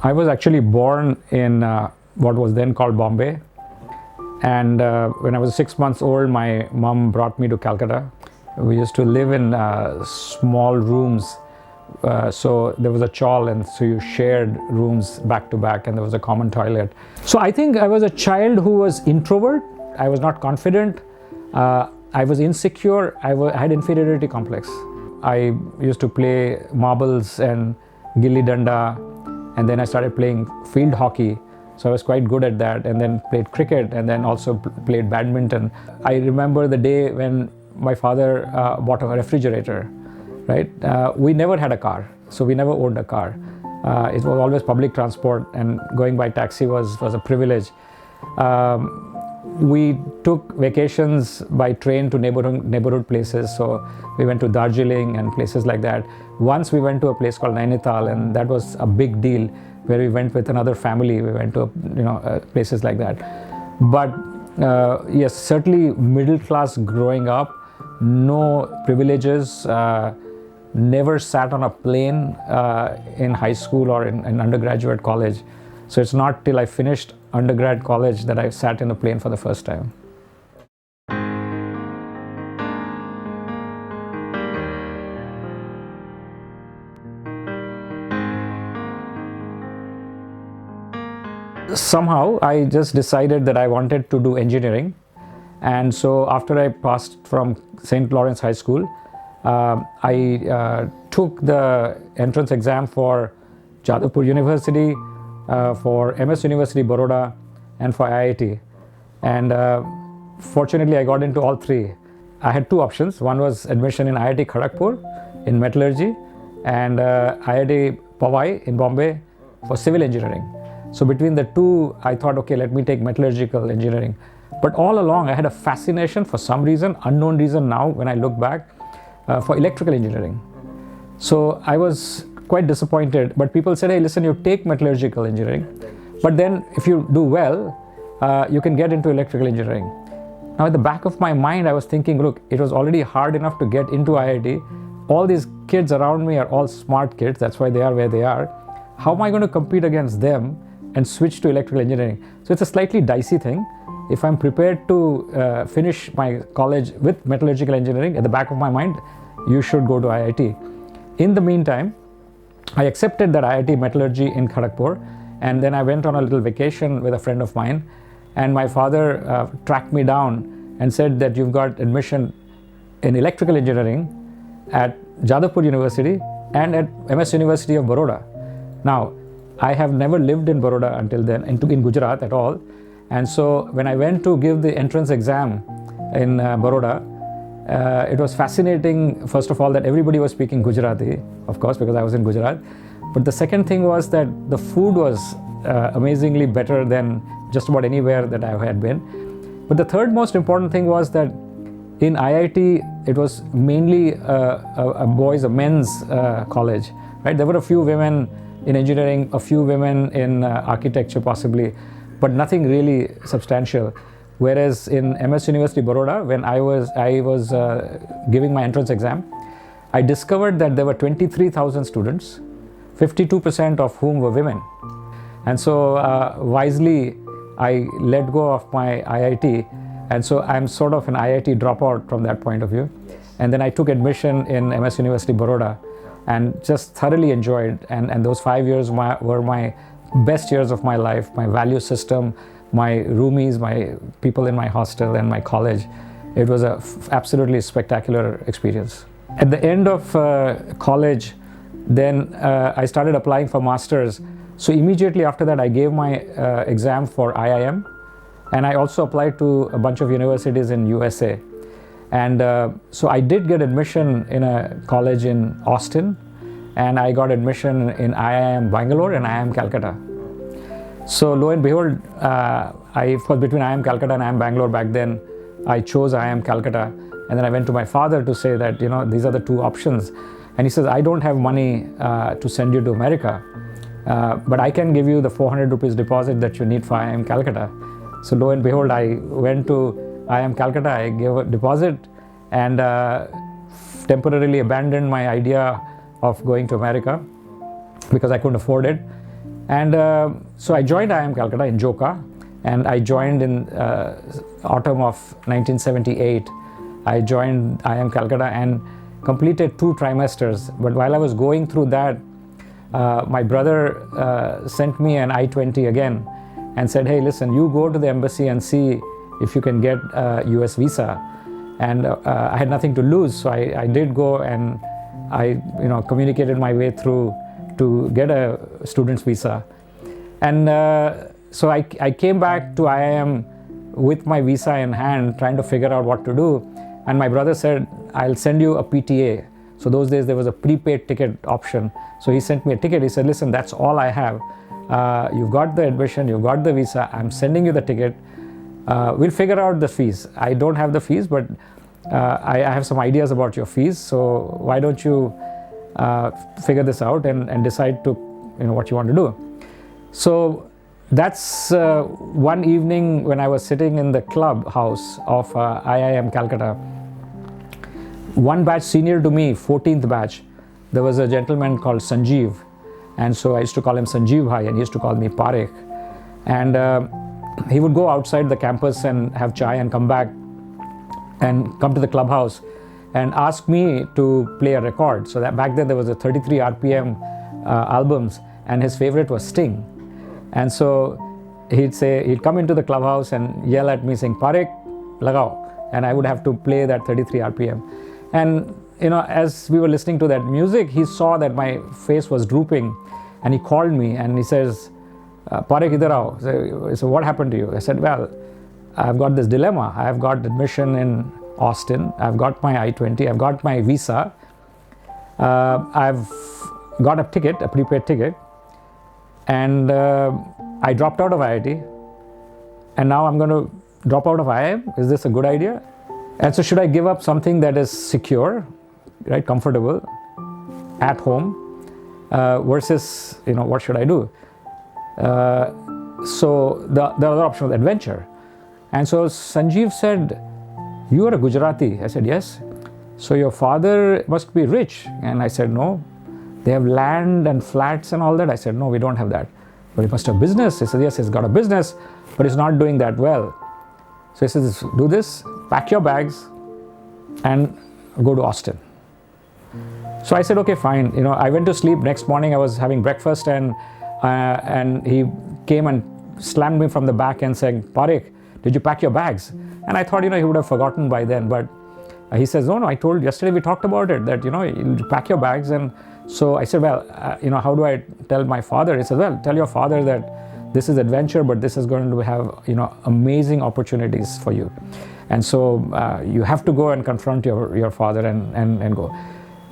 I was actually born in what was then called Bombay, and when I was 6 months old, my mom brought me to Calcutta. We used to live in small rooms, so there was a chawl, and so you shared rooms back to back, and there was a common toilet. So I think I was a child who was introvert. I was not confident. I was insecure. I had inferiority complex. I used to play marbles and gilli danda, and then I started playing field hockey. So I was quite good at that, and then played cricket, and then also played badminton. I remember the day when my father bought a refrigerator, right? We never had a car, so we never owned a car. It was always public transport, and going by taxi was a privilege. We took vacations by train to neighborhood places, so we went to Darjeeling and places like that. Once we went to a place called Nainital, and that was a big deal, where we went with another family. We went to places like that. But yes, certainly middle class growing up, no privileges, never sat on a plane in high school or in undergraduate college. So it's not till I finished undergrad college that I sat in a plane for the first time. Somehow I just decided that I wanted to do engineering, and so after I passed from St. Lawrence High School, I took the entrance exam for Jadavpur University, for MS University Baroda, and for IIT, and fortunately I got into all three. I had two options. One was admission in IIT Kharagpur in metallurgy, and IIT Powai in Bombay for civil engineering. So between the two, I thought, okay, let me take metallurgical engineering. But all along, I had a fascination for some reason, unknown reason now when I look back, for electrical engineering. So I was quite disappointed, but people said, hey, listen, you take metallurgical engineering, but then if you do well, you can get into electrical engineering. Now at the back of my mind, I was thinking, look, it was already hard enough to get into IIT. All these kids around me are all smart kids. That's why they are where they are. How am I going to compete against them and switch to electrical engineering? So it's a slightly dicey thing. If I'm prepared to finish my college with metallurgical engineering, at the back of my mind, you should go to IIT. In the meantime, I accepted that IIT metallurgy in Kharagpur, and then I went on a little vacation with a friend of mine, and my father tracked me down and said that you've got admission in electrical engineering at Jadavpur University and at MS University of Baroda. Now, I have never lived in Baroda until then, in Gujarat at all. And so when I went to give the entrance exam in Baroda, it was fascinating, first of all, that everybody was speaking Gujarati, of course, because I was in Gujarat. But the second thing was that the food was amazingly better than just about anywhere that I had been. But the third most important thing was that in IIT, it was mainly a men's college, right? There were a few women in engineering, a few women in architecture possibly, but nothing really substantial. Whereas in MS University Baroda, when I was giving my entrance exam, I discovered that there were 23,000 students, 52% of whom were women. And so wisely, I let go of my IIT, and so I'm sort of an IIT dropout from that point of view. And then I took admission in MS University Baroda, and just thoroughly enjoyed, and those 5 years were my best years of my life. My value system, my roomies, my people in my hostel, and my college. It was a absolutely spectacular experience. At the end of college, then I started applying for masters. So immediately after that, I gave my exam for IIM, and I also applied to a bunch of universities in USA. And so I did get admission in a college in Austin, and I got admission in IIM Bangalore and IIM Calcutta. So lo and behold, I was between IIM Calcutta and IIM Bangalore back then. I chose IIM Calcutta, and then I went to my father to say that, these are the two options. And he says, I don't have money to send you to America, but I can give you the 400 rupees deposit that you need for IIM Calcutta. So lo and behold, I went to IIM Calcutta, I gave a deposit, and temporarily abandoned my idea of going to America because I couldn't afford it. And so I joined IIM Calcutta in Joka, and I joined in autumn of 1978. I joined IIM Calcutta and completed 2 trimesters. But while I was going through that, my brother sent me an I-20 again and said, hey, listen, you go to the embassy and see if you can get a US visa. And I had nothing to lose, so I did go, and I communicated my way through to get a student's visa. And so I came back to IIM with my visa in hand, trying to figure out what to do. And my brother said, I'll send you a PTA. So those days there was a prepaid ticket option. So he sent me a ticket. He said, listen, that's all I have. You've got the admission, you've got the visa, I'm sending you the ticket. We'll figure out the fees. I don't have the fees, but I have some ideas about your fees. So why don't you figure this out and decide to, what you want to do. So that's one evening when I was sitting in the clubhouse of IIM Calcutta. One batch senior to me, 14th batch, there was a gentleman called Sanjeev. And so I used to call him Sanjeev Bhai, and he used to call me Parekh. And he would go outside the campus and have chai and come back and come to the clubhouse and ask me to play a record. So that back then there was a 33 RPM albums, and his favorite was Sting. And so he'd come into the clubhouse and yell at me saying, Parekh, lagao. And I would have to play that 33 RPM. And as we were listening to that music, he saw that my face was drooping, and he called me and he says, Parekh, idhar aao. So what happened to you? I said, well, I've got this dilemma. I've got admission in Austin. I've got my I-20. I've got my visa. I've got a ticket, a prepaid ticket. And I dropped out of IIT. And now I'm going to drop out of IIM. Is this a good idea? And so should I give up something that is secure, right, comfortable, at home, versus, what should I do? So the other option was adventure. And so Sanjeev said, you are a Gujarati. I said, yes. So your father must be rich. And I said, no. They have land and flats and all that. I said, no, we don't have that. But he must have business. He said, yes, he's got a business, but he's not doing that well. So he says, do this, pack your bags and go to Austin. So I said, okay, fine. I went to sleep. Next morning I was having breakfast, and he came and slammed me from the back and saying, Parekh, did you pack your bags? And I thought, he would have forgotten by then. But he says, no, I told yesterday, we talked about it, that, you pack your bags. And so I said, well, how do I tell my father? He said, well, tell your father that this is adventure, but this is going to have, amazing opportunities for you. And so you have to go and confront your father and go.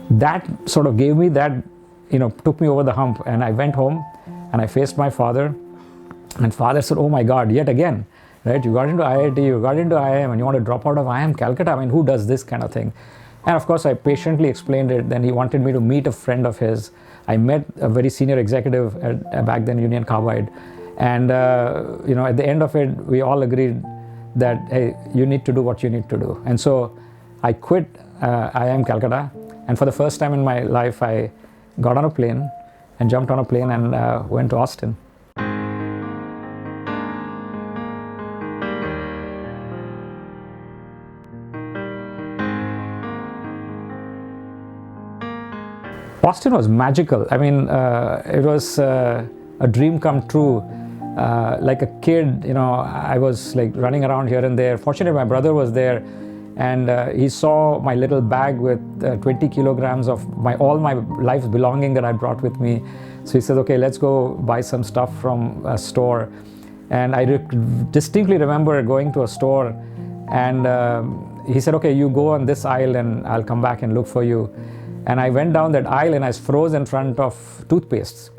That sort of gave me that, took me over the hump. And I went home and I faced my father. And father said, oh my God, yet again, right? You got into IIT, you got into IIM, and you want to drop out of IIM Calcutta. I mean, who does this kind of thing? And of course, I patiently explained it. Then he wanted me to meet a friend of his. I met a very senior executive at back then Union Carbide. And, at the end of it, we all agreed that, hey, you need to do what you need to do. And so I quit IIM Calcutta. And for the first time in my life, I got on a plane and jumped on a plane and went to Austin. Austin was magical. I mean, it was a dream come true. Like a kid, I was like running around here and there. Fortunately, my brother was there, and he saw my little bag with 20 kilograms of all my life's belonging that I brought with me. So he says, okay, let's go buy some stuff from a store. And I distinctly remember going to a store, and he said, okay, you go on this aisle and I'll come back and look for you. And I went down that aisle and I froze in front of toothpastes.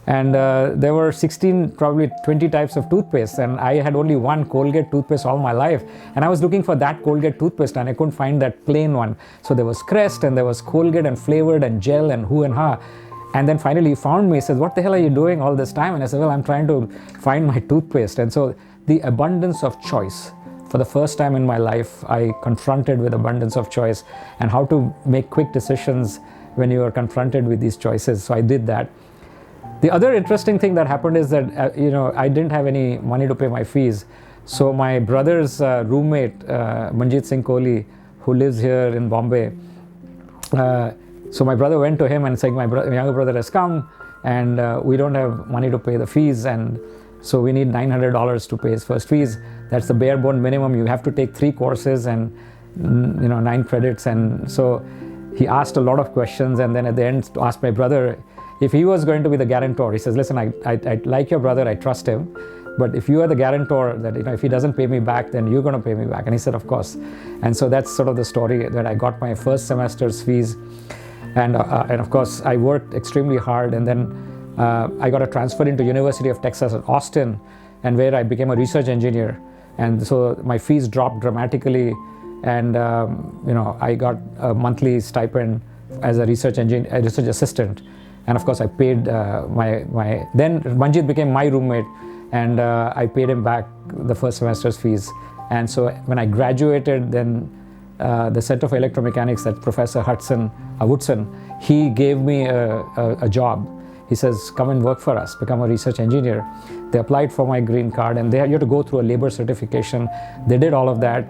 And there were 16, probably 20 types of toothpaste, and I had only one Colgate toothpaste all my life. And I was looking for that Colgate toothpaste, and I couldn't find that plain one. So there was Crest, and there was Colgate, and flavored, and gel, and who and ha. And then finally he found me. He says, what the hell are you doing all this time? And I said, well, I'm trying to find my toothpaste. And so the abundance of choice. For the first time in my life, I confronted with abundance of choice and how to make quick decisions when you are confronted with these choices. So I did that. The other interesting thing that happened is that I didn't have any money to pay my fees. So my brother's roommate, Manjeet Singh Kohli, who lives here in Bombay, so my brother went to him and said, my younger brother has come and we don't have money to pay the fees, and so we need $900 to pay his first fees. That's the bare bone minimum. You have to take 3 courses and 9 credits. And so he asked a lot of questions, and then at the end asked my brother if he was going to be the guarantor. He says, listen, I like your brother, I trust him, but if you are the guarantor, that if he doesn't pay me back, then you're going to pay me back. And he said, of course. And so that's sort of the story, that I got my first semester's fees, and of course I worked extremely hard, and then I got a transfer into University of Texas at Austin, and where I became a research engineer. And so my fees dropped dramatically, and I got a monthly stipend as a research assistant. And of course I paid then Manjeet became my roommate, and I paid him back the first semester's fees. And so when I graduated, then the Center for Electromechanics, that Professor Woodson, he gave me a job. He says, come and work for us, become a research engineer. They applied for my green card, and you had to go through a labor certification. They did all of that,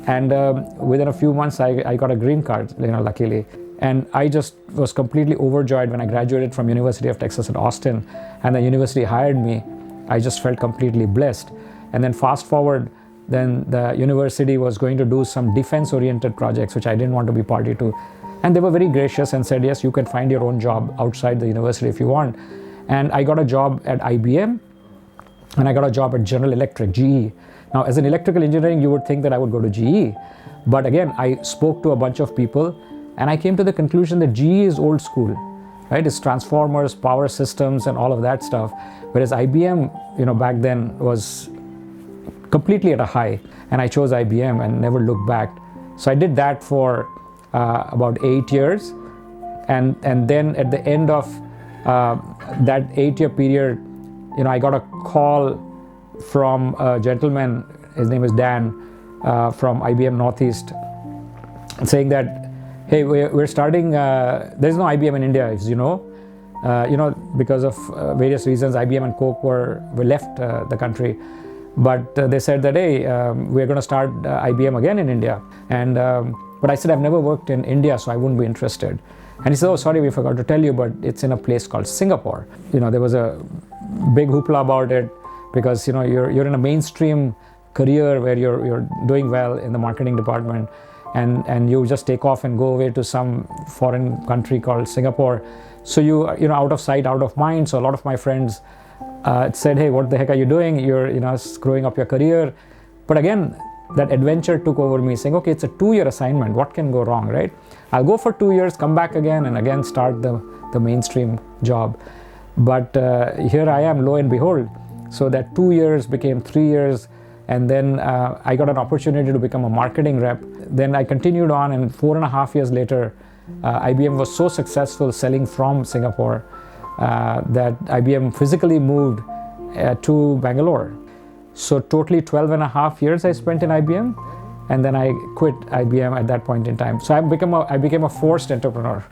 and within a few months I got a green card, luckily. And I just was completely overjoyed when I graduated from University of Texas at Austin, and the university hired me. I just felt completely blessed. And then fast forward, then the university was going to do some defense-oriented projects, which I didn't want to be party to. And they were very gracious and said, yes, you can find your own job outside the university if you want. And I got a job at IBM, and I got a job at General Electric, GE. Now, as an electrical engineering, you would think that I would go to GE. But again, I spoke to a bunch of people, and I came to the conclusion that GE is old school, right? It's transformers, power systems, and all of that stuff. Whereas IBM, back then was completely at a high, and I chose IBM and never looked back. So I did that for about 8 years, and then at the end of that 8-year period, I got a call from a gentleman, his name is Dan, from IBM Northeast, saying that, hey, we're starting, there's no IBM in India, as you know. Because of various reasons, IBM and Coke were left the country. But they said that, hey, we're going to start IBM again in India. And but I said, I've never worked in India, so I wouldn't be interested. And he said, oh, sorry, we forgot to tell you, but it's in a place called Singapore. There was a big hoopla about it, because you're in a mainstream career where you're doing well in the marketing department, and you just take off and go away to some foreign country called Singapore. So you out of sight, out of mind. So a lot of my friends said, hey, what the heck are you doing? You're screwing up your career. But again, that adventure took over me, saying, okay, it's a 2-year assignment. What can go wrong, right? I'll go for 2 years, come back again, and again start the mainstream job. But here I am, lo and behold. So that 2 years became 3 years, and then I got an opportunity to become a marketing rep. Then I continued on, and 4.5 years later, IBM was so successful selling from Singapore that IBM physically moved to Bangalore. So totally 12.5 years I spent in IBM, and then I quit IBM at that point in time. So I became a forced entrepreneur.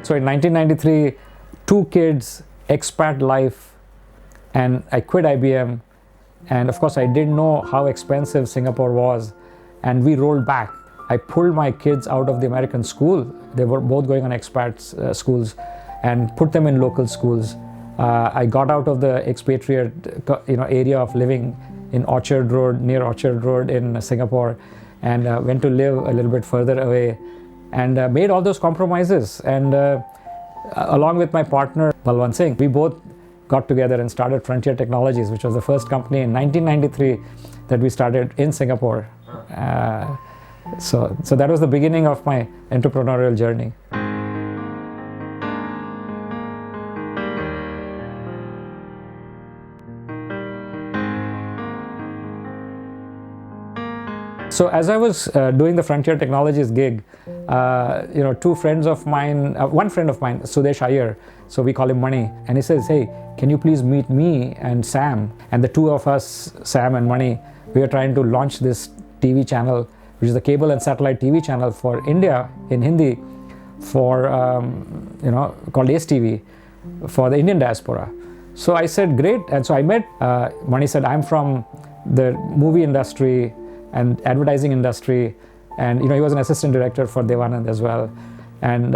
So in 1993, 2 kids, expat life, and I quit IBM. And of course, I didn't know how expensive Singapore was, and we rolled back. I pulled my kids out of the American school. They were both going on expat schools, and put them in local schools. I got out of the expatriate area of living in Orchard Road, near Orchard Road in Singapore, and went to live a little bit further away, and made all those compromises. And along with my partner, Balwant Singh, we both got together and started Frontier Technologies, which was the first company in 1993 that we started in Singapore. So that was the beginning of my entrepreneurial journey. So as I was doing the Frontier Technologies gig, 2 friends of mine, one friend of mine, Sudesh Iyer, so we call him Mani, and he says, hey, can you please meet me and Sam? And the 2 of us, Sam and Mani, we were trying to launch this TV channel, which is the cable and satellite TV channel for India in Hindi, for called STV, for the Indian diaspora. So I said, great. And so I met Mani. Said, I'm from the movie industry and advertising industry, and he was an assistant director for Devanand as well. And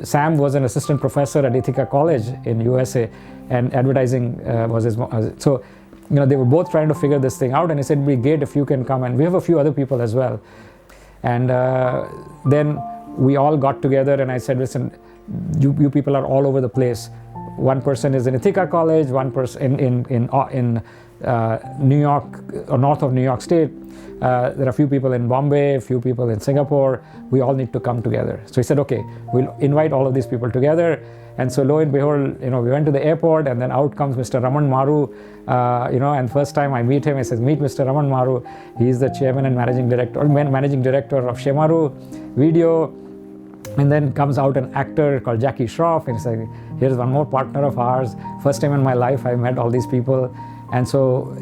Sam was an assistant professor at Ithaca College in USA, and advertising was his. So they were both trying to figure this thing out, and he said, it'd be great if you can come, and we have a few other people as well. And then we all got together, and I said, listen, you people are all over the place. One person is in Ithaca College, one person in New York, or north of New York State. There are a few people in Bombay, a few people in Singapore. We all need to come together. So he said, okay, we'll invite all of these people together. And so lo and behold, we went to the airport, and then out comes Mr. Raman Maru, and first time I meet him, he says, meet Mr. Raman Maru. He's the chairman and managing director of Shemaru Video. And then comes out an actor called Jackie Shroff, and he's like, here's one more partner of ours. First time in my life I met all these people. And so,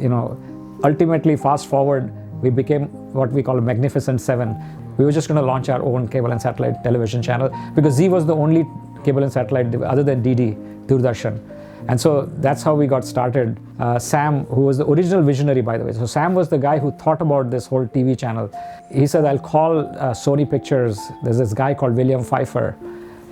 ultimately, fast forward, we became what we call a Magnificent Seven. We were just going to launch our own cable and satellite television channel, because Zee was the only cable and satellite other than DD, Doordarshan. And so that's how we got started. Sam, who was the original visionary, by the way. So Sam was the guy who thought about this whole TV channel. He said, I'll call Sony Pictures. There's this guy called William Pfeiffer.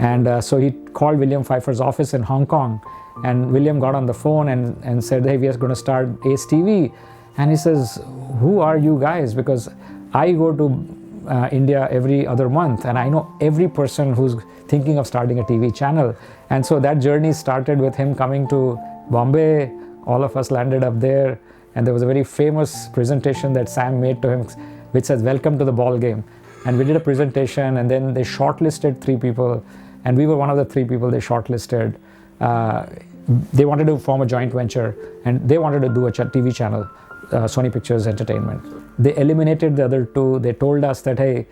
And so he called William Pfeiffer's office in Hong Kong. And William got on the phone and said, hey, we are going to start Ace TV. And he says, who are you guys? Because I go to India every other month, and I know every person who's thinking of starting a TV channel. And so that journey started with him coming to Bombay. All of us landed up there, and there was a very famous presentation that Sam made to him, which says, welcome to the ball game. And we did a presentation, and then they shortlisted 3 people, and we were one of the 3 people they shortlisted. They wanted to form a joint venture, and they wanted to do a TV channel, Sony Pictures Entertainment. They eliminated the other 2. They told us that, hey,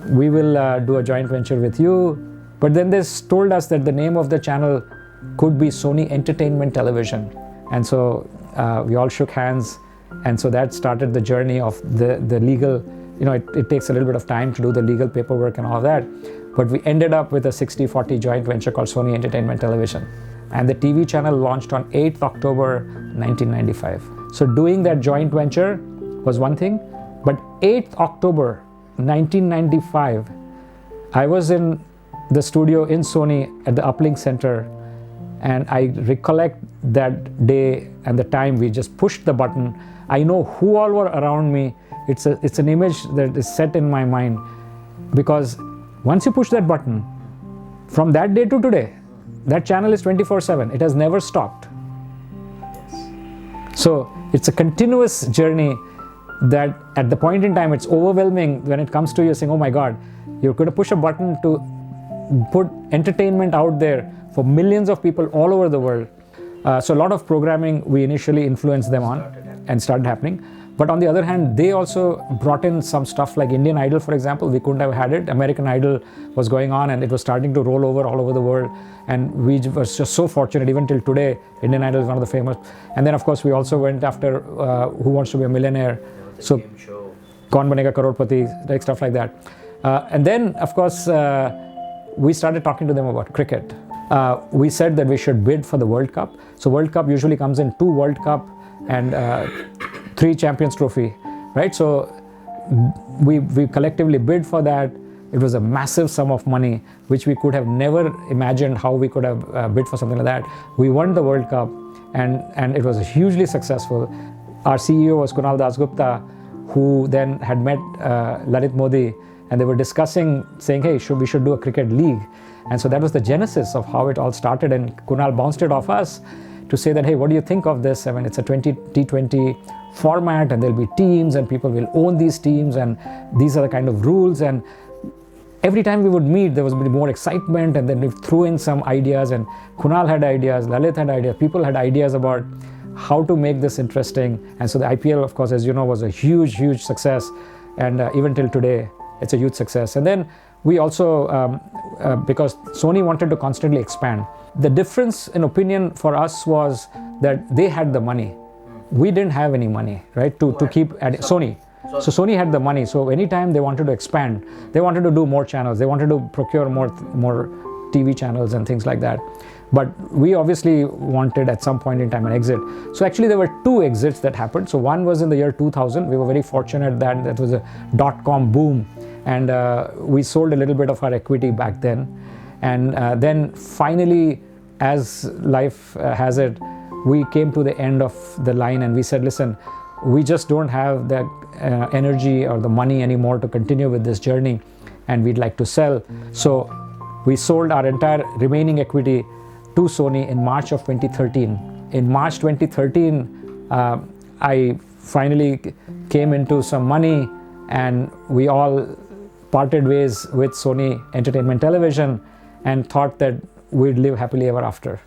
we will do a joint venture with you. But then they told us that the name of the channel could be Sony Entertainment Television. And so we all shook hands. And so that started the journey of the legal, it takes a little bit of time to do the legal paperwork and all that. But we ended up with a 60-40 joint venture called Sony Entertainment Television. And the TV channel launched on 8th October 1995. So doing that joint venture was one thing, but 8th October 1995, I was in the studio in Sony at the Uplink Center, and I recollect that day and the time we just pushed the button. I know who all were around me. It's an image that is set in my mind, because once you push that button, from that day to today, that channel is 24/7. It has never stopped. So it's a continuous journey that at the point in time, it's overwhelming when it comes to you saying, oh my God, you're going to push a button to put entertainment out there for millions of people all over the world. So a lot of programming we initially influenced them on and started happening. But on the other hand, they also brought in some stuff like Indian Idol, for example. We couldn't have had it. American Idol was going on, and it was starting to roll over all over the world. And we were just so fortunate, even till today, Indian Idol is one of the famous. And then, of course, we also went after Who Wants to Be a Millionaire. So, Kaun Banega Crorepati, like stuff like that. And then, of course, we started talking to them about cricket. We said that we should bid for the World Cup. So World Cup usually comes in 2 World Cup and 3 Champions Trophy, right? So we collectively bid for that. It was a massive sum of money, which we could have never imagined how we could have bid for something like that. We won the World Cup, and it was hugely successful. Our CEO was Kunal Dasgupta, who then had met Lalit Modi, and they were discussing, saying, hey, we should do a cricket league. And so that was the genesis of how it all started, and Kunal bounced it off us to say that, hey, what do you think of this? I mean, it's a T20 format, and there'll be teams, and people will own these teams, and these are the kind of rules. And every time we would meet, there was more excitement, and then we threw in some ideas, and Kunal had ideas, Lalit had ideas, people had ideas about how to make this interesting. And so the IPL, of course, as you know, was a huge, huge success, and even till today, it's a huge success. And then we also, because Sony wanted to constantly expand, the difference in opinion for us was that they had the money. we didn't have any money, right, to keep at Sony. So Sony had the money. So anytime they wanted to expand, they wanted to do more channels, they wanted to procure more TV channels and things like that. But we obviously wanted at some point in time an exit. So actually there were two exits that happened. So one was in the year 2000. We were very fortunate that was a .com boom, and we sold a little bit of our equity back then. And then finally, as life has it, we came to the end of the line and we said, listen, we just don't have the energy or the money anymore to continue with this journey, and we'd like to sell. So we sold our entire remaining equity to Sony in March of 2013. In March 2013, I finally came into some money, and we all parted ways with Sony Entertainment Television and thought that we'd live happily ever after.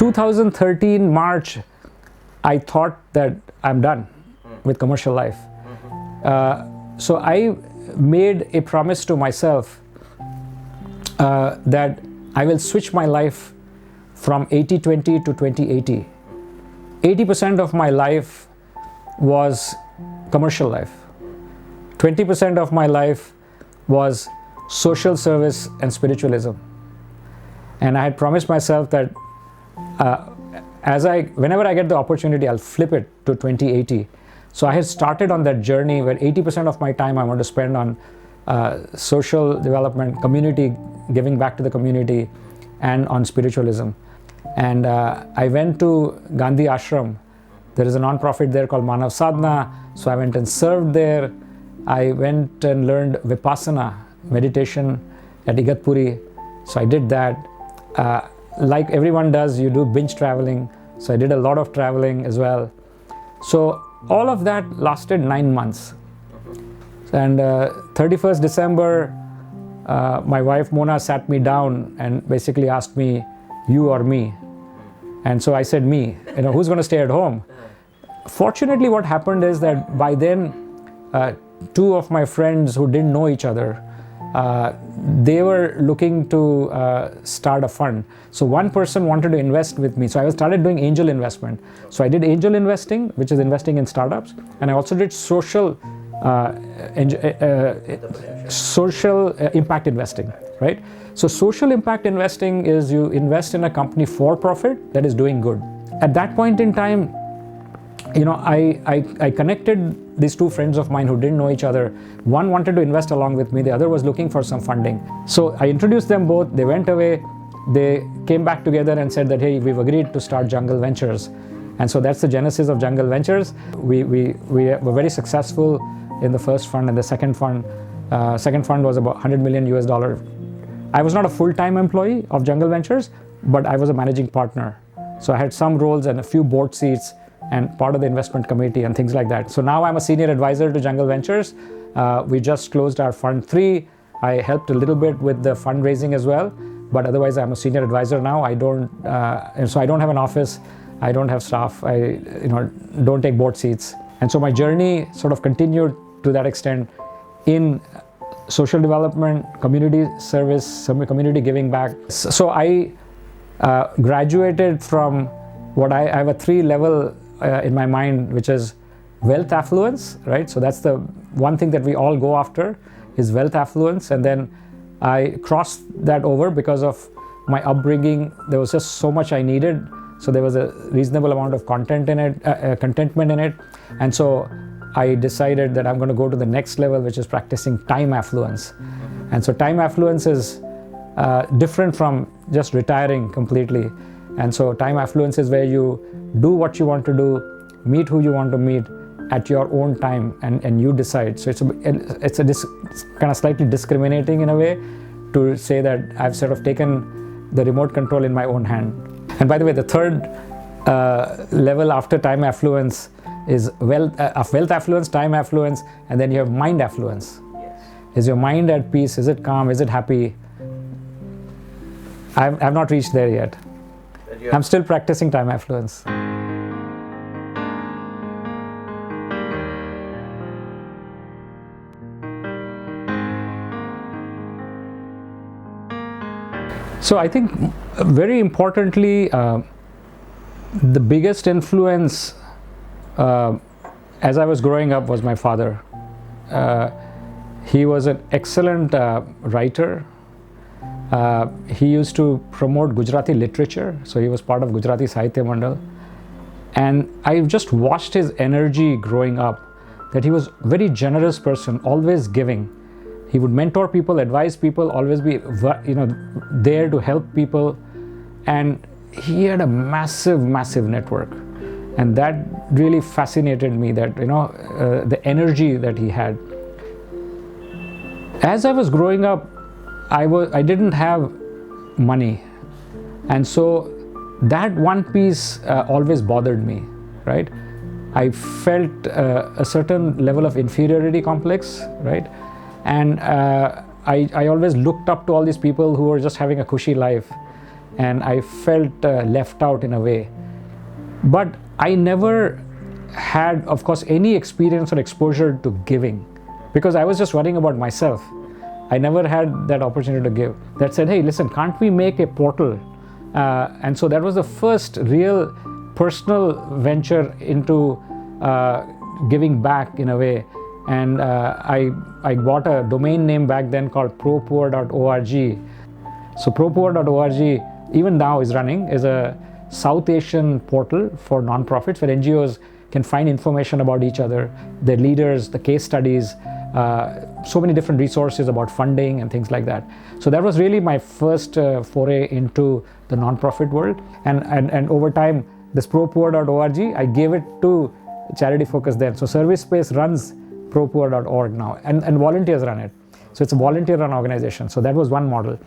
In 2013 March, I thought that I'm done with commercial life. So I made a promise to myself that I will switch my life from 80-20 to 20-80. 80% of my life was commercial life. 20% of my life was social service and spiritualism. And I had promised myself that whenever I get the opportunity, I'll flip it to 20-80. So I had started on that journey where 80% of my time I want to spend on social development, community, giving back to the community, and on spiritualism. And I went to Gandhi Ashram. There is a non-profit there called Manav Sadhana. So I went and served there. I went and learned Vipassana, meditation at Igatpuri. So I did that. Like everyone does, you do binge traveling. So I did a lot of traveling as well. So all of that lasted 9 months. And 31st December, my wife Mona sat me down and basically asked me, you or me? And so I said, me. Who's going to stay at home? Fortunately, what happened is that by then, two of my friends who didn't know each other, they were looking to start a fund. So one person wanted to invest with me. So I started doing angel investment. So I did angel investing, which is investing in startups. And I also did social impact investing, right? So social impact investing is you invest in a company for profit that is doing good. At that point in time, I connected these two friends of mine who didn't know each other. One wanted to invest along with me, the other was looking for some funding. So I introduced them both, they went away, they came back together and said that, hey, we've agreed to start Jungle Ventures. And so that's the genesis of Jungle Ventures. We were very successful in the first fund, and the second fund was about $100 million US. I was not a full-time employee of Jungle Ventures, but I was a managing partner. So I had some roles and a few board seats and part of the investment committee and things like that. So now I'm a senior advisor to Jungle Ventures. We just closed our fund 3. I helped a little bit with the fundraising as well, but otherwise I'm a senior advisor now. So I don't have an office, I don't have staff, I don't take board seats. And so my journey sort of continued to that extent in social development, community service, some community giving back. So I graduated from what I have a 3-level in my mind, which is wealth affluence, right? So that's the one thing that we all go after is wealth affluence. And then I crossed that over because of my upbringing. There was just so much I needed. So there was a reasonable amount of contentment in it. And so I decided that I'm going to go to the next level, which is practicing time affluence. And so time affluence is different from just retiring completely. And so time affluence is where you do what you want to do, meet who you want to meet at your own time, and you decide. So it's kind of slightly discriminating in a way to say that I've sort of taken the remote control in my own hand. And by the way, the third level after time affluence is wealth affluence, time affluence, and then you have mind affluence. Yes. Is your mind at peace? Is it calm? Is it happy? I've not reached there yet. I'm still practicing time affluence. So I think very importantly, the biggest influence as I was growing up was my father. He was an excellent writer. He used to promote Gujarati literature, so he was part of Gujarati Sahitya Mandal. And I just watched his energy growing up, that he was a very generous person, always giving. He would mentor people, advise people, always be there to help people. And he had a massive network. And that really fascinated me, that the energy that he had. As I was growing up, I didn't have money, and so that one piece always bothered me, right? I felt a certain level of inferiority complex, right? And I always looked up to all these people who were just having a cushy life, and I felt left out in a way. But I never had, of course, any experience or exposure to giving, because I was just worrying about myself. I never had that opportunity to give. That said, hey, listen, can't we make a portal? And so that was the first real personal venture into giving back in a way. And I bought a domain name back then called propoor.org. So propoor.org, even now is running, is a South Asian portal for nonprofits where NGOs can find information about each other, their leaders, the case studies, so many different resources about funding and things like that. So that was really my first foray into the nonprofit world. And over time, this propoor.org, I gave it to Charity Focus then. So Service Space runs propoor.org now, and volunteers run it. So it's a volunteer-run organization. So that was one model.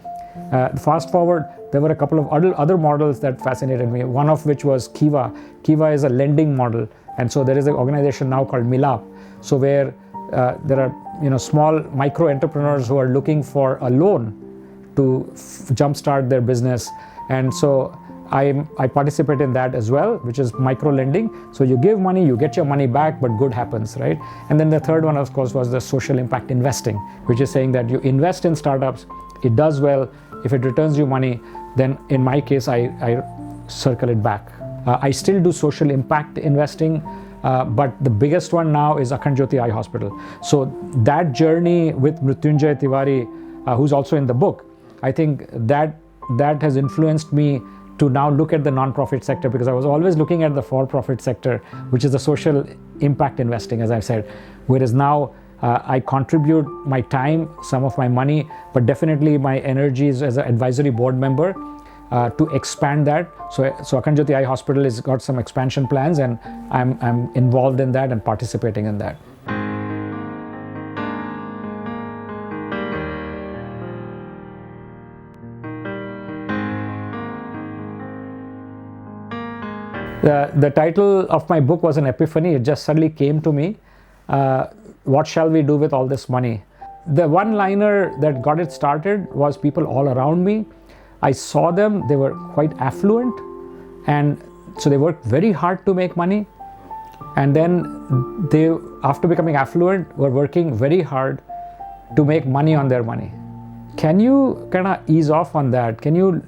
Fast forward, there were a couple of other models that fascinated me, one of which was Kiva. Kiva is a lending model. And so there is an organization now called Milap. So where there are small micro entrepreneurs who are looking for a loan to jumpstart their business. And so I participate in that as well, which is micro lending. So you give money, you get your money back, but good happens, right? And then the third one, of course, was the social impact investing, which is saying that you invest in startups, it does well. If it returns you money, then in my case, I circle it back. I still do social impact investing, but the biggest one now is Akhand Jyoti Eye Hospital. So that journey with Mrityunjay Tiwari, who's also in the book, I think that has influenced me to now look at the non-profit sector, because I was always looking at the for-profit sector, which is the social impact investing, as I've said. Whereas now I contribute my time, some of my money, but definitely my energies as an advisory board member to expand that. So Akhand Jyoti Eye Hospital has got some expansion plans, and I'm involved in that and participating in that. The title of my book was an epiphany. It just suddenly came to me. What shall we do with all this money? The one-liner that got it started was people all around me. I saw them, they were quite affluent, and so they worked very hard to make money. And then they, after becoming affluent, were working very hard to make money on their money. Can you kind of ease off on that? Can you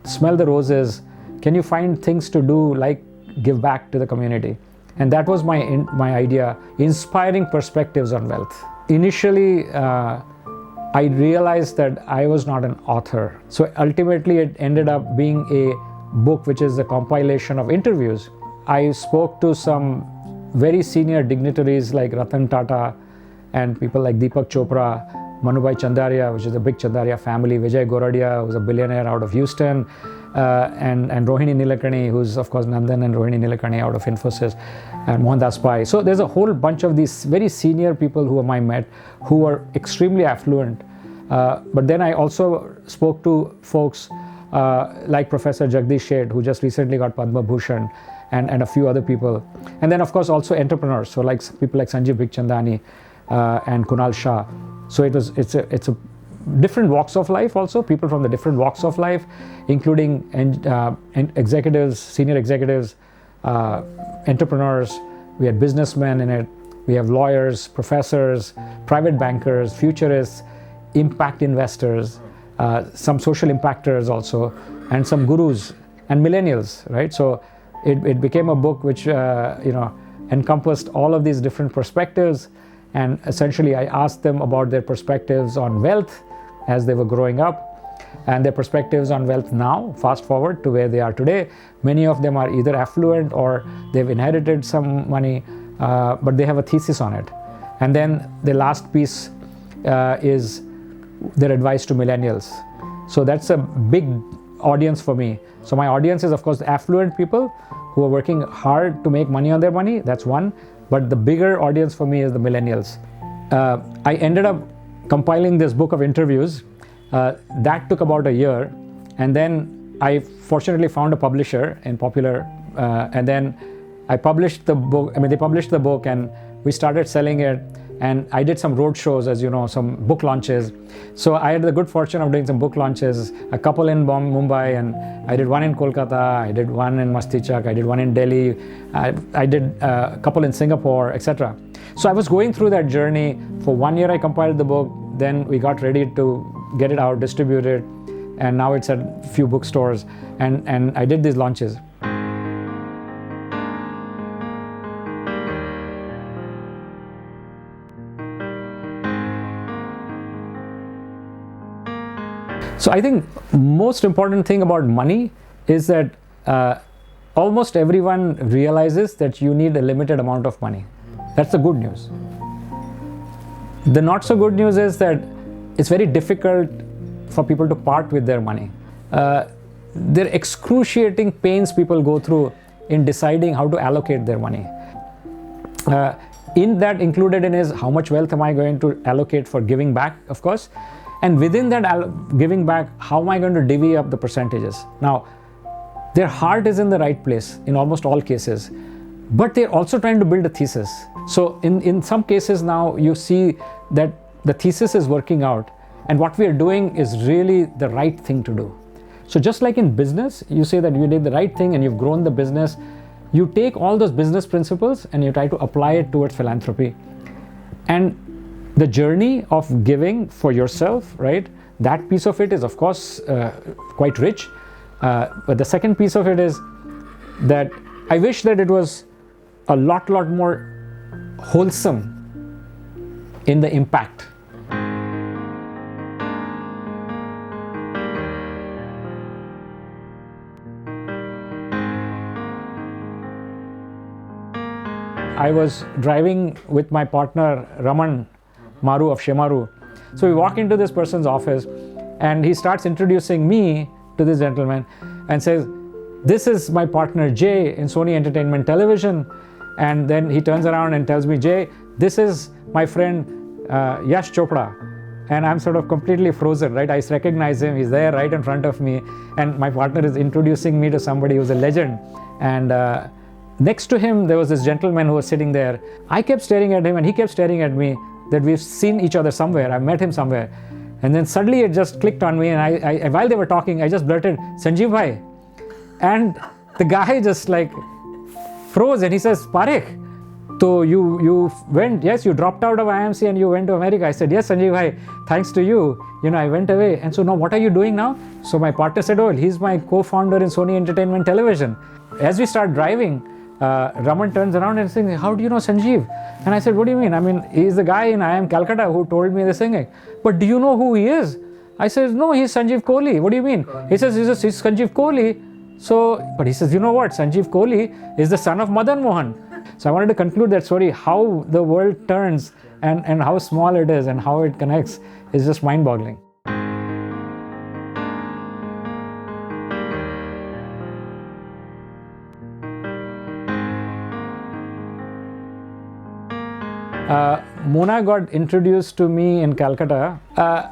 smell the roses? Can you find things to do, like give back to the community? And that was my idea, inspiring perspectives on wealth. Initially, I realized that I was not an author. So ultimately, it ended up being a book which is a compilation of interviews. I spoke to some very senior dignitaries like Ratan Tata and people like Deepak Chopra, Manubhai Chandaria, which is a big Chandaria family, Vijay Goradia, who's a billionaire out of Houston, and Rohini Nilekani, who's of course Nandan and Rohini Nilekani out of Infosys, and Mohandas Pai. So there's a whole bunch of these very senior people who I met who are extremely affluent. But then I also spoke to folks like Professor Jagdish Sheth, who just recently got Padma Bhushan, and a few other people. And then of course also entrepreneurs, so like people like Sanjeev Bikhchandani and Kunal Shah. So it's a different walks of life also, people from the different walks of life, including executives, senior executives, entrepreneurs. We had businessmen in it. We have lawyers, professors, private bankers, futurists, impact investors, some social impactors also, and some gurus and millennials, right? So it became a book which encompassed all of these different perspectives, and essentially I asked them about their perspectives on wealth as they were growing up, and their perspectives on wealth now, fast forward to where they are today. Many of them are either affluent or they've inherited some money, but they have a thesis on it. And then the last piece is their advice to millennials. So that's a big audience for me. So my audience is, of course, the affluent people who are working hard to make money on their money. That's one. But the bigger audience for me is the millennials. I ended up compiling this book of interviews. That took about a year. And then I fortunately found a publisher in Popular. And then I published the book. They published the book and we started selling it. And I did some road shows, as you know, some book launches. So I had the good fortune of doing some book launches, a couple in Mumbai, and I did one in Kolkata, I did one in Mastichak, I did one in Delhi, I did a couple in Singapore, etc. So I was going through that journey. For 1 year I compiled the book, then we got ready to get it out, distribute it, and now it's at a few bookstores, and I did these launches. So I think most important thing about money is that almost everyone realizes that you need a limited amount of money. That's the good news. The not so good news is that it's very difficult for people to part with their money. There are excruciating pains people go through in deciding how to allocate their money. In that included in is how much wealth am I going to allocate for giving back, of course. And within that giving back, how am I going to divvy up the percentages? Now, their heart is in the right place in almost all cases, but they're also trying to build a thesis. So in some cases now, you see that the thesis is working out, and what we are doing is really the right thing to do. So just like in business, you say that you did the right thing and you've grown the business, you take all those business principles and you try to apply it towards philanthropy. And the journey of giving for yourself, right? That piece of it is, of course, quite rich. But the second piece of it is that I wish that it was a lot more wholesome in the impact. I was driving with my partner, Raman Maru of Shemaru. So we walk into this person's office and he starts introducing me to this gentleman and says, "This is my partner Jay in Sony Entertainment Television." And then he turns around and tells me, "Jay, this is my friend Yash Chopra." And I'm sort of completely frozen, right? I recognize him, he's there right in front of me. And my partner is introducing me to somebody who's a legend. And next to him, there was this gentleman who was sitting there. I kept staring at him and he kept staring at me, that we've seen each other somewhere, I've met him somewhere. And then suddenly it just clicked on me, and I while they were talking, I just blurted, "Sanjeev bhai." And the guy just like froze and he says, "Parekh, so you went, yes, you dropped out of IMC and you went to America." I said, "Yes, Sanjeev bhai, thanks to you, I went away. And so now what are you doing now?" So my partner said, "Oh, he's my co-founder in Sony Entertainment Television." As we start driving, Raman turns around and says, "How do you know Sanjeev?" And I said, "What do you mean? I mean, he's the guy in IIM Calcutta who told me this thing. But do you know who he is?" I said, "No, he's Sanjeev Kohli." "What do you mean?" He says, he's Sanjeev Kohli. So, but he says, "You know what? Sanjeev Kohli is the son of Madan Mohan." So I wanted to conclude that story, how the world turns and how small it is and how it connects is just mind-boggling. Mona got introduced to me in Calcutta.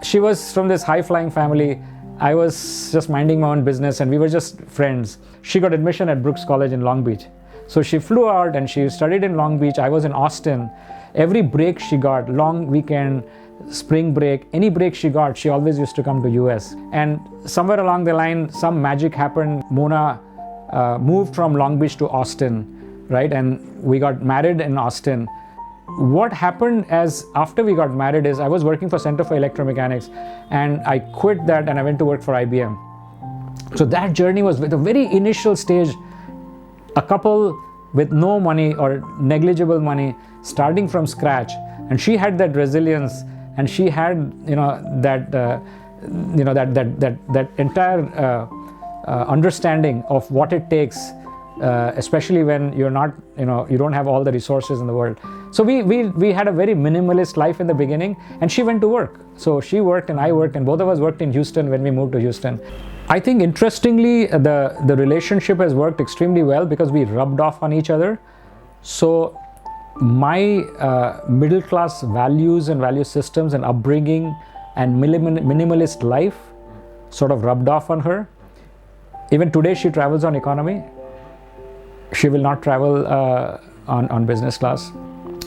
She was from this high-flying family. I was just minding my own business and we were just friends. She got admission at Brooks College in Long Beach. So she flew out and she studied in Long Beach. I was in Austin. Every break she got, long weekend, spring break, any break she got, she always used to come to US. And somewhere along the line, some magic happened. Mona moved from Long Beach to Austin, right? And we got married in Austin. what happened as after we got married is I was working for Center for Electromechanics, and I quit that and I went to work for IBM. So that journey was with a very initial stage, a couple with no money or negligible money, starting from scratch. And she had that resilience, and she had, that entire understanding of what it takes, especially when you're not, you don't have all the resources in the world. So we had a very minimalist life in the beginning, and she went to work. So she worked and I worked, and both of us worked in Houston when we moved to Houston. I think interestingly, the relationship has worked extremely well because we rubbed off on each other. So my middle class values and value systems and upbringing and minimalist life sort of rubbed off on her. Even today she travels on economy. She will not travel on business class.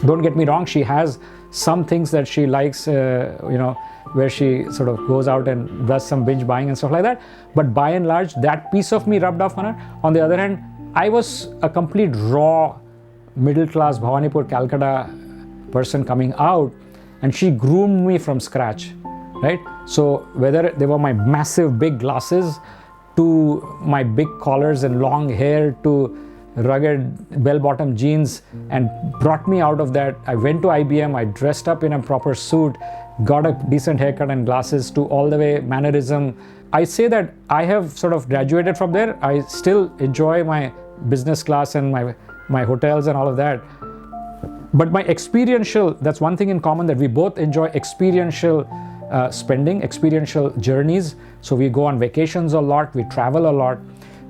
Don't get me wrong, she has some things that she likes, where she sort of goes out and does some binge buying and stuff like that. But by and large, that piece of me rubbed off on her. On the other hand, I was a complete raw middle class Bhawanipur, Calcutta person coming out, and she groomed me from scratch, right? So whether they were my massive big glasses to my big collars and long hair to rugged bell-bottom jeans, and brought me out of that. I went to IBM, I dressed up in a proper suit, got a decent haircut and glasses, to all the way mannerism. I say that I have sort of graduated from there. I still enjoy my business class and my hotels and all of that. But my experiential, that's one thing in common, that we both enjoy experiential spending, experiential journeys. So we go on vacations a lot, we travel a lot,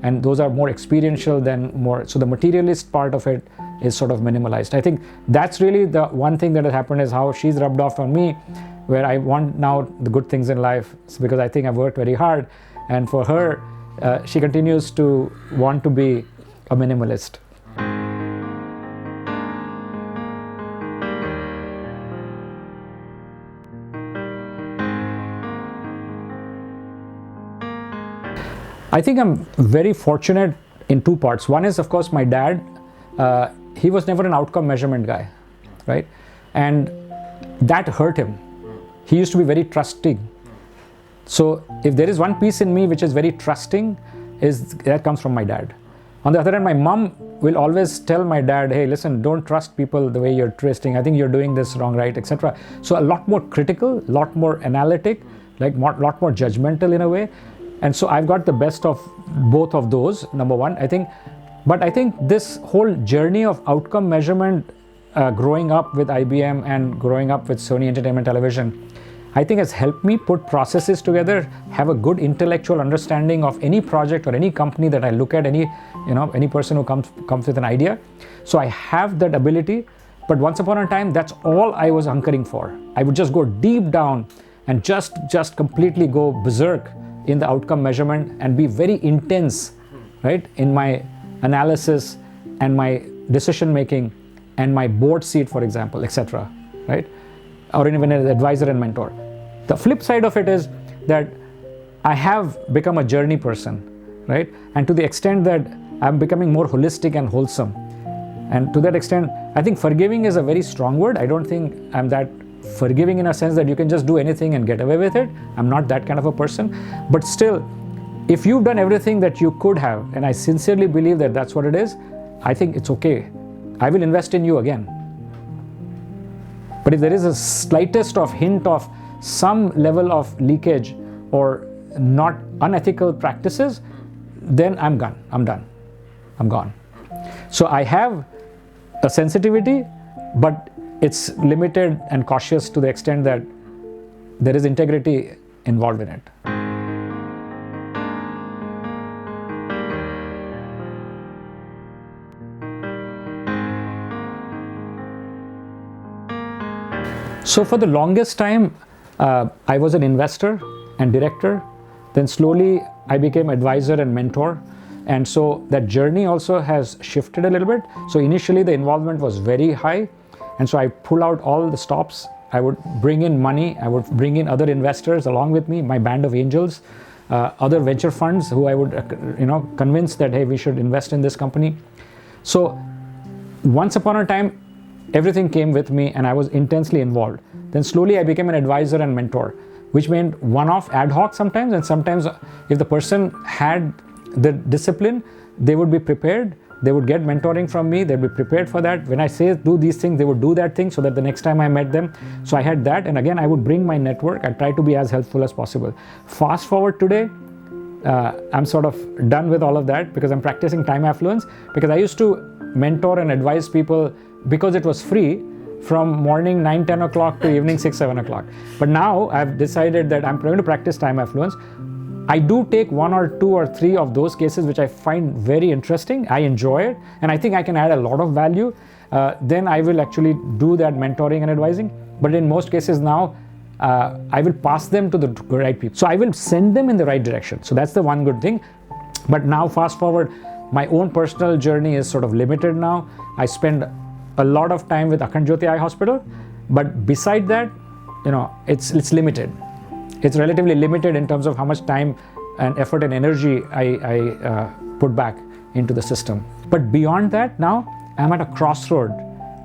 and those are more experiential than more. So the materialist part of it is sort of minimalized. I think that's really the one thing that has happened, is how she's rubbed off on me, where I want now the good things in life. It's because I think I've worked very hard, and for her, she continues to want to be a minimalist. I think I'm very fortunate in two parts. One is, of course, my dad. He was never an outcome measurement guy, right? And that hurt him. He used to be very trusting. So if there is one piece in me which is very trusting, that comes from my dad. On the other hand, my mom will always tell my dad, hey, listen, don't trust people the way you're trusting. I think you're doing this wrong, right, etc. So a lot more critical, a lot more analytic, like lot more judgmental in a way. And so I've got the best of both of those, number one, I think. But I think this whole journey of outcome measurement, growing up with IBM and growing up with Sony Entertainment Television, I think has helped me put processes together, have a good intellectual understanding of any project or any company that I look at, any person who comes with an idea. So I have that ability. But once upon a time, that's all I was hunkering for. I would just go deep down and just completely go berserk in the outcome measurement and be very intense, right, in my analysis and my decision making and my board seat, for example, etc., right, or even as advisor and mentor. The flip side of it is that I have become a journey person, right, and to the extent that I'm becoming more holistic and wholesome, and to that extent, I think forgiving is a very strong word. I don't think I'm that forgiving in a sense that you can just do anything and get away with it. I'm not that kind of a person. But still, if you've done everything that you could have, and I sincerely believe that that's what it is, I think it's okay. I will invest in you again. But if there is a slightest of hint of some level of leakage or not unethical practices, then I'm gone. I'm done. I'm gone. So I have a sensitivity, but it's limited and cautious to the extent that there is integrity involved in it. So for the longest time, I was an investor and director. Then slowly I became advisor and mentor. And so that journey also has shifted a little bit. So initially the involvement was very high. And so I pull out all the stops. I would bring in money. I would bring in other investors along with me, my band of angels, other venture funds who I would, convince that, hey, we should invest in this company. So once upon a time, everything came with me and I was intensely involved. Then slowly I became an advisor and mentor, which meant one-off ad hoc sometimes, and sometimes if the person had the discipline, they would be prepared, they would get mentoring from me, they'd be prepared for that. When I say do these things, they would do that thing so that the next time I met them. So I had that, and again, I would bring my network. I try to be as helpful as possible. Fast forward today, I'm sort of done with all of that because I'm practicing time affluence, because I used to mentor and advise people because it was free from morning 9-10 o'clock to evening 6-7 o'clock. But now I've decided that I'm going to practice time affluence. I do take 1 or 2 or 3 of those cases which I find very interesting. I enjoy it and I think I can add a lot of value. Then I will actually do that mentoring and advising. But in most cases now, I will pass them to the right people. So I will send them in the right direction. So that's the one good thing. But now fast forward, my own personal journey is sort of limited now. I spend a lot of time with Akhand Jyoti Eye Hospital. But beside that, it's limited. It's relatively limited in terms of how much time and effort and energy I put back into the system. But beyond that, now I'm at a crossroad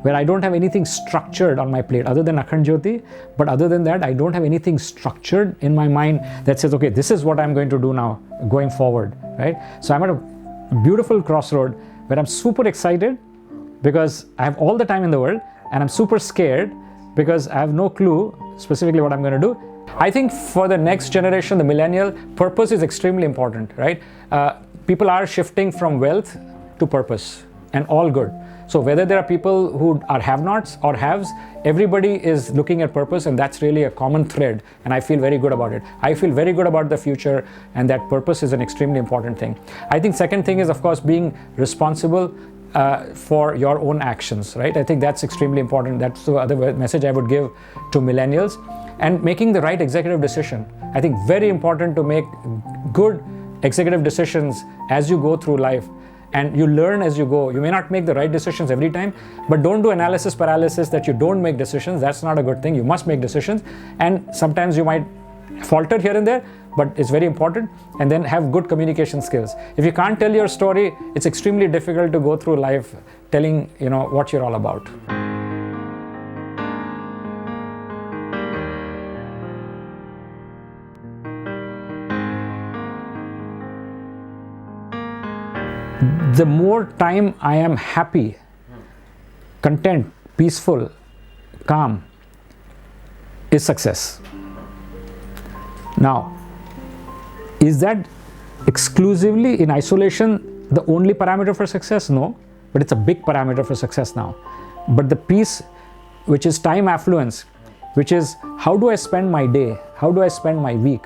where I don't have anything structured on my plate other than Akhand Jyoti. But other than that, I don't have anything structured in my mind that says, okay, this is what I'm going to do now going forward, right? So I'm at a beautiful crossroad where I'm super excited because I have all the time in the world, and I'm super scared because I have no clue specifically what I'm going to do. I think for the next generation, the millennial, purpose is extremely important, right? People are shifting from wealth to purpose, and all good. So whether there are people who are have-nots or haves, everybody is looking at purpose, and that's really a common thread, and I feel very good about it. I feel very good about the future, and that purpose is an extremely important thing. I think second thing is, of course, being responsible for your own actions, right? I think that's extremely important. That's the other message I would give to millennials. And making the right executive decision. I think very important to make good executive decisions as you go through life, and you learn as you go. You may not make the right decisions every time, but don't do analysis paralysis that you don't make decisions. That's not a good thing. You must make decisions, and sometimes you might falter here and there, but it's very important. And then have good communication skills. If you can't tell your story, it's extremely difficult to go through life telling what you're all about. The more time I am happy, content, peaceful, calm, is success. Now, is that exclusively in isolation the only parameter for success? No, but it's a big parameter for success now. But the piece which is time affluence, which is how do I spend my day? How do I spend my week?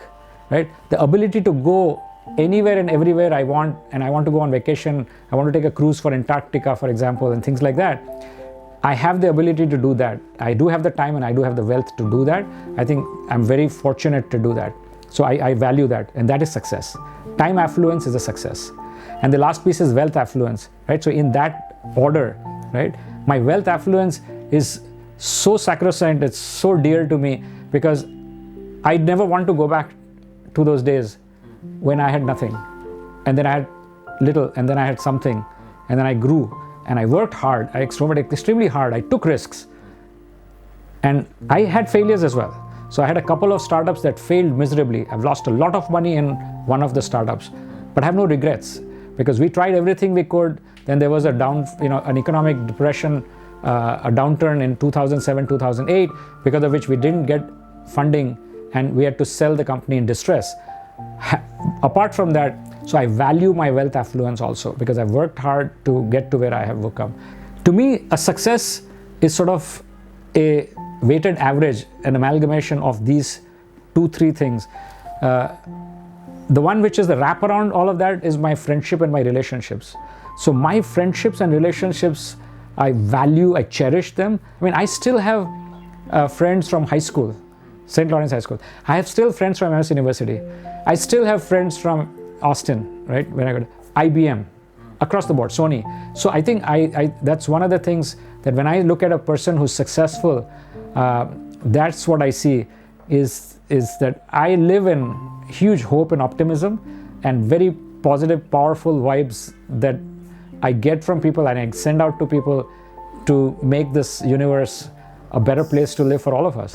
Right? The ability to go anywhere and everywhere I want, and I want to go on vacation, I want to take a cruise for Antarctica, for example, and things like that. I have the ability to do that. I do have the time and I do have the wealth to do that. I think I'm very fortunate to do that. So I value that, and that is success. Time affluence is a success. And the last piece is wealth affluence, right? So in that order, right? My wealth affluence is so sacrosanct, it's so dear to me, because I never want to go back to those days when I had nothing, and then I had little, and then I had something, and then I grew, and I worked hard, I extroverted extremely hard, I took risks, and I had failures as well. So I had a couple of startups that failed miserably. I've lost a lot of money in one of the startups, but I have no regrets, because we tried everything we could. Then there was an economic depression, a downturn in 2007, 2008, because of which we didn't get funding, and we had to sell the company in distress. Apart from that, so I value my wealth affluence also, because I've worked hard to get to where I have come. To me, a success is sort of a weighted average, an amalgamation of these 2-3 things. The one which is the wrap around all of that is my friendship and my relationships. So my friendships and relationships, I value, I cherish them. I mean, I still have friends from high school, St. Lawrence High School. I have still friends from MS University. I still have friends from Austin, right? When I got IBM, across the board, Sony. So I think that's one of the things that when I look at a person who's successful, that's what I see is that I live in huge hope and optimism and very positive, powerful vibes that I get from people and I send out to people to make this universe a better place to live for all of us.